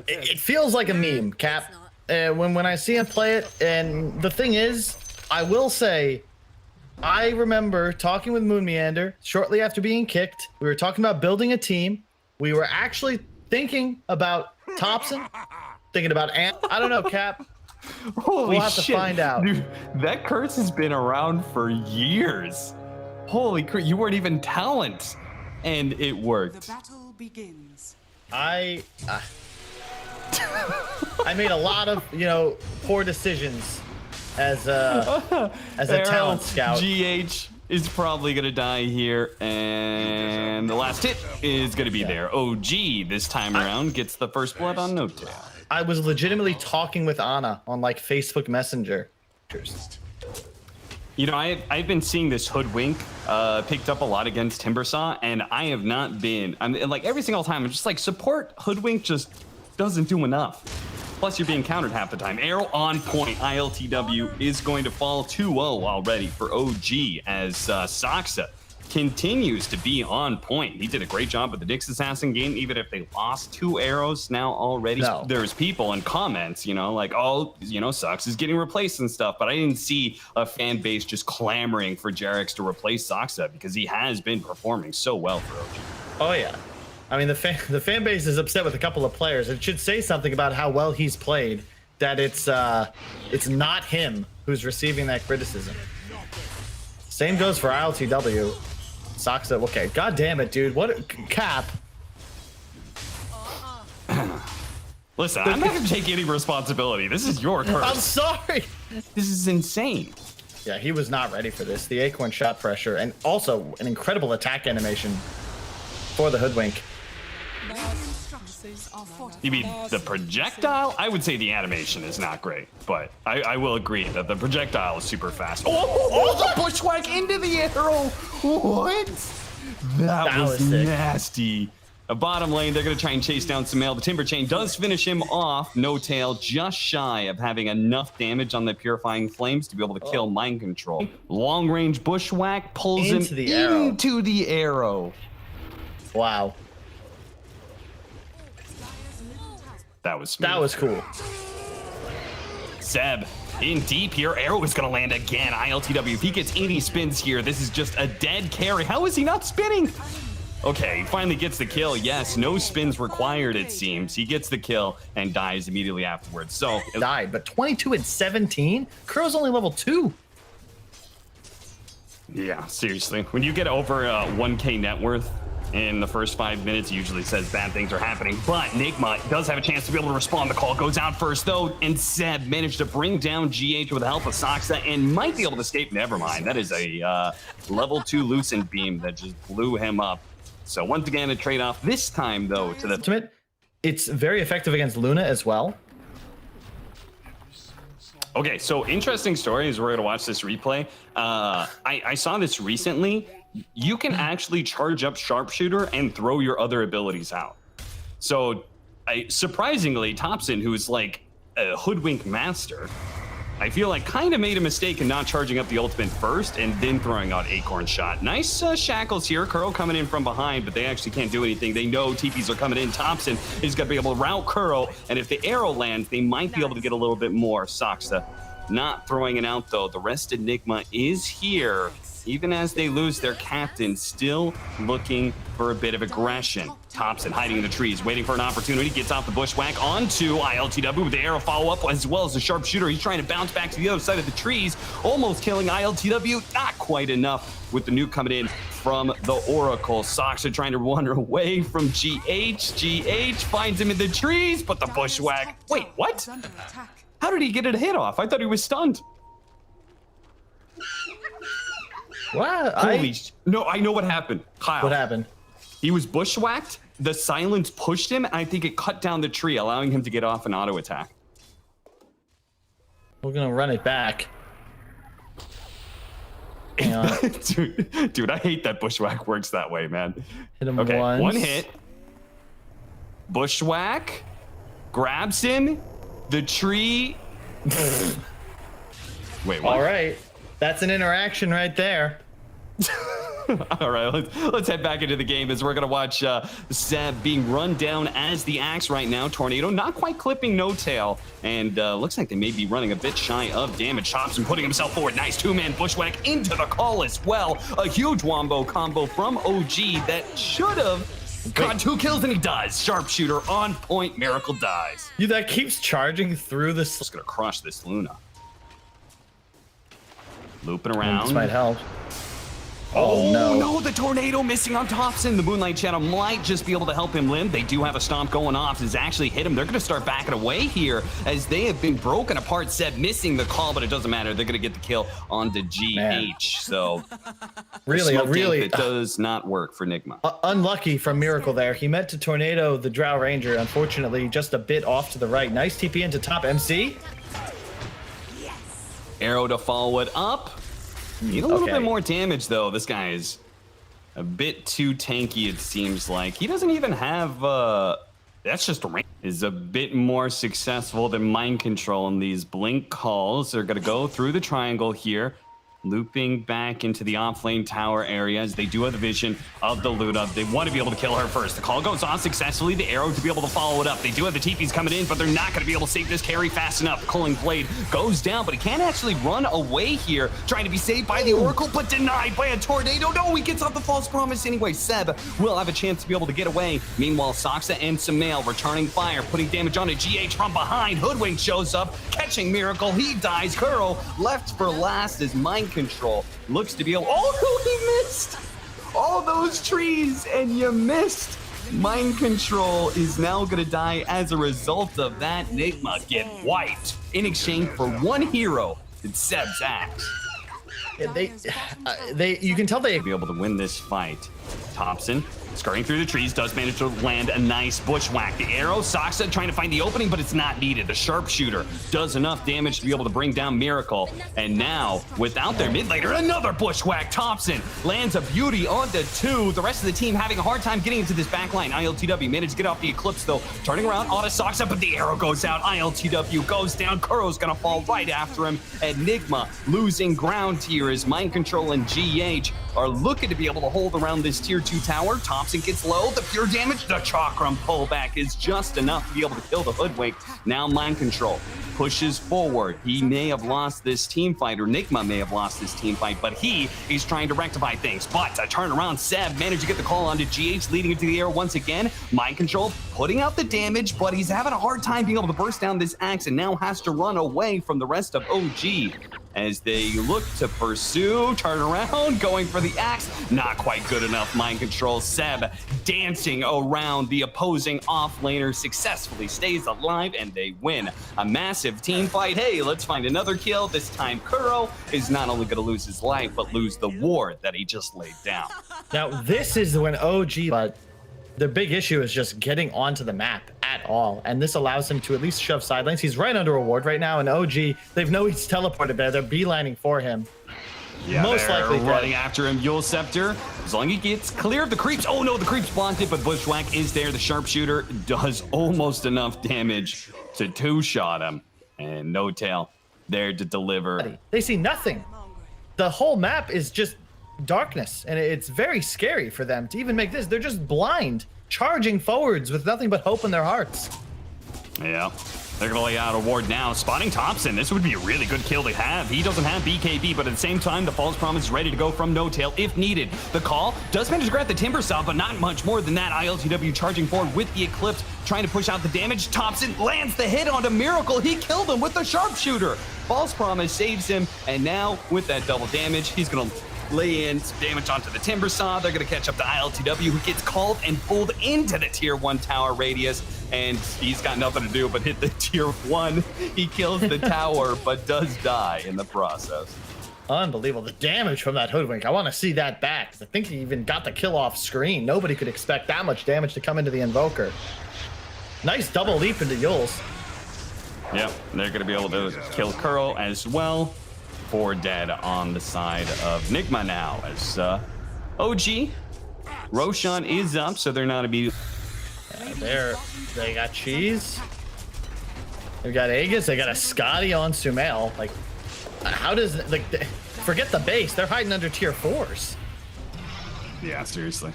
It feels like a meme, Cap. When I see him play it, and the thing is, I will say, I remember talking with Moon Meander shortly after being kicked. We were talking about building a team. We were actually thinking about Topson, thinking about Ant. I don't know, Cap. Holy we'll have shit. to find out. Dude, that curse has been around for years. Holy crap, you weren't even talent. And it worked. The battle begins. I made a lot of, poor decisions as a talent scout. GH is probably gonna die here, and the last hit is gonna be there. OG this time around gets the first blood on No Tail. I was legitimately talking with Anna on like Facebook Messenger. You know, I've been seeing this Hoodwink picked up a lot against Timbersaw, and I have not been. Like every single time, I'm just like, support Hoodwink just doesn't do enough. Plus, you're being countered half the time. Arrow on point. ILTW is going to fall 2-0 already for OG as Saksa continues to be on point. He did a great job with the Nyx Assassin game, even if they lost 2 arrows now already. No. There's people in comments, like, oh, Sox is getting replaced and stuff, but I didn't see a fan base just clamoring for Jarex to replace Saksa because he has been performing so well for OG. Oh yeah. I mean, the fan base is upset with a couple of players. It should say something about how well he's played, that it's not him who's receiving that criticism. Same goes for ILTW. Saksa, okay, god damn it, dude. What Cap? Listen, I'm not gonna take any responsibility. This is your curse. I'm sorry. This is insane. Yeah, he was not ready for this. The Acorn shot pressure, and also an incredible attack animation for the Hoodwink. You mean the projectile? I would say the animation is not great, but I will agree that the projectile is super fast. Oh, the bushwhack into the arrow! What? That was nasty. A bottom lane, they're gonna try and chase down Sumail. The Timber Chain does finish him off. No Tail, just shy of having enough damage on the Purifying Flames to be able to kill Mind Control. Long range bushwhack pulls him into the arrow. Wow. That was smooth. That was cool. Zeb in deep here. Arrow is going to land again. ILTW, if he gets 80 spins here, this is just a dead carry. How is he not spinning? Okay, he finally gets the kill. Yes, no spins required, it seems. He gets the kill and dies immediately afterwards. So died, but 22 and 17? Crow's only level 2. Yeah, seriously. When you get over 1K net worth in the first 5 minutes, usually says bad things are happening, but Nigma does have a chance to be able to respond. The call goes out first though, and Zeb managed to bring down GH with the help of Saksa and might be able to escape. Never mind, that is a level 2 Lucent Beam that just blew him up. So once again, a trade-off, this time though to the ultimate. It's very effective against Luna as well. Okay, so interesting story as we're gonna watch this replay. I saw this recently. You can actually charge up Sharpshooter and throw your other abilities out. So surprisingly, Topson, who's like a Hoodwink master, I feel like kind of made a mistake in not charging up the ultimate first and then throwing out Acorn Shot. Nice shackles here. Kuro coming in from behind, but they actually can't do anything. They know TPs are coming in. Topson is going to be able to route Kuro, and if the arrow lands, they might be able to get a little bit more. Saksa not throwing it out, though. The rest of Nigma is here. Even as they lose their captain, still looking for a bit of aggression. Topson hiding in the trees, waiting for an opportunity, gets off the bushwhack onto ILTW with the arrow follow-up, as well as the sharpshooter. He's trying to bounce back to the other side of the trees, almost killing ILTW. Not quite enough with the nuke coming in from the Oracle. Saksa trying to run away from GH. GH finds him in the trees, but the bushwhack. Wait, what? How did he get a hit off? I thought he was stunned. What? No, I know what happened. Kyle. What happened? He was bushwhacked. The silence pushed him, and I think it cut down the tree, allowing him to get off an auto attack. We're gonna run it back. Dude, I hate that bushwhack works that way, man. Hit him okay, once. One hit. Bushwhack grabs him. The tree. Wait, what? All right. That's an interaction right there. All right, let's head back into the game as we're going to watch Seb being run down as the Axe right now. Tornado not quite clipping No Tail, and looks like they may be running a bit shy of damage. Topson putting himself forward. Nice two-man bushwhack into the call as well. A huge wombo combo from OG that should have got 2 kills, and he does. Sharpshooter on point. Miracle dies. That keeps charging through this. Just going to crush this Luna. Looping around. This might help. Oh, no, the tornado missing on Topson. The Moonlight Shadow might just be able to help him limb. They do have a stomp going off. Has actually hit him. They're going to start backing away here as they have been broken apart. Seb missing the call, but it doesn't matter. They're going to get the kill on the GH. Man. So really, it does not work for Nigma. Unlucky from Miracle there. He meant to tornado the Drow Ranger. Unfortunately, just a bit off to the right. Nice TP into top MC. Arrow to follow it up. Need a little bit more damage, though. This guy is a bit too tanky, it seems like. He doesn't even have... that's just a range. Is a bit more successful than Mind Control, and these blink calls are going to go through the triangle here. Looping back into the off-lane tower area as they do have the vision of the Luna. They want to be able to kill her first. The call goes on successfully. The arrow to be able to follow it up. They do have the TPs coming in, but they're not going to be able to save this carry fast enough. The Culling Blade goes down, but he can't actually run away here, trying to be saved by the Oracle, but denied by a tornado. No, he gets off the false promise anyway. Seb will have a chance to be able to get away. Meanwhile, Soxa and Sumail returning fire, putting damage on a GH from behind. Hoodwink shows up, catching Miracle. He dies. Kuro left for last as Mind Control looks to be able... Oh, no, he missed all those trees, and you missed. Mind Control is now going to die as a result of that. Nigma get wiped in exchange for 1 hero. It's Seb's Axe. You can tell they be able to win this fight. Topson scurrying through the trees, does manage to land a nice bushwhack. The arrow, Soxa trying to find the opening, but it's not needed. The sharpshooter does enough damage to be able to bring down Miracle. And now, without their mid laner, another bushwhack. Topson lands a beauty onto 2. The rest of the team having a hard time getting into this backline. ILTW managed to get off the Eclipse, though. Turning around, onto Soxa, but the arrow goes out. ILTW goes down. Kuro's gonna fall right after him. And Nigma losing ground here as Mind Control and GH are looking to be able to hold around this tier 2 tower. Topson gets low. The pure damage, the Chakram pullback is just enough to be able to kill the Hoodwink. Now Mind Control pushes forward. He may have lost this team fight, or Nigma may have lost this team fight, but he is trying to rectify things. But a turnaround, Seb managed to get the call onto GH, leading into the air once again. Mind Control putting out the damage, but he's having a hard time being able to burst down this Axe and now has to run away from the rest of OG. As they look to pursue, turn around, going for the Axe. Not quite good enough. Mind Control. Seb dancing around the opposing offlaner, successfully stays alive, and they win a massive team fight. Hey, let's find another kill. This time, Kuro is not only going to lose his life, but lose the ward that he just laid down. Now, this is when OG, but the big issue is just getting onto the map at all, and this allows him to at least shove side lanes. He's right under a ward right now, and OG, they've know he's teleported there. They're beelining for him. Yeah, most likely running after him. Yule Scepter, as long as he gets clear of the creeps. Oh no, the creeps blocked it, but Bushwhack is there. The Sharpshooter does almost enough damage to 2-shot him, and No Tail there to deliver. They see nothing. The whole map is just darkness, and it's very scary for them to even make this. They're just blind, charging forwards with nothing but hope in their hearts. Yeah, they're gonna lay out a ward now, spotting Topson. This would be a really good kill to have. He doesn't have BKB, but at the same time, the False Promise is ready to go from No Tail if needed. The call does manage to grab the Timber Saw, but not much more than that. ILTW charging forward with the Eclipse, trying to push out the damage. Topson lands the hit onto Miracle. He killed him with the Sharpshooter. False Promise saves him, and now with that double damage, he's gonna lay in some damage onto the Timber Saw. They're going to catch up to ILTW, who gets called and pulled into the tier 1 tower radius, and he's got nothing to do but hit the tier 1. He kills the tower, but does die in the process. Unbelievable. The damage from that Hoodwink. I want to see that back. I think he even got the kill off screen. Nobody could expect that much damage to come into the Invoker. Nice double leap into Yules. Yep, they're going to be able to kill Kuro as well. 4 dead on the side of Nigma now, as OG Roshan is up, so they're not immediately. They got Cheese. They've got Aegis. They got a Scotty on Sumail. Like, how does forget the base? They're hiding under tier 4s. Yeah, seriously.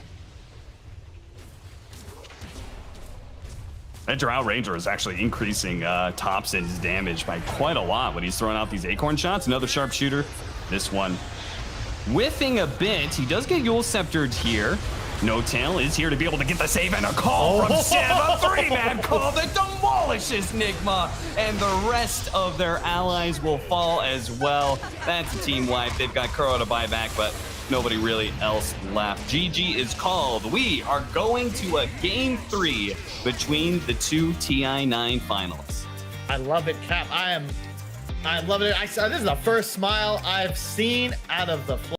That Drow Ranger is actually increasing Topson's damage by quite a lot when he's throwing out these acorn shots. Another sharpshooter. This one whiffing a bit. He does get Yule Sceptered here. No Tail is here to be able to get the save, and a call from Sev. A 3-man call that demolishes Nigma, and the rest of their allies will fall as well. That's a team wipe. They've got Kuro to buy back, but nobody really else left. GG is called. We are going to a game 3 between the two TI9 finalists. I love it, Cap. I love it. This is the first smile I've seen out of the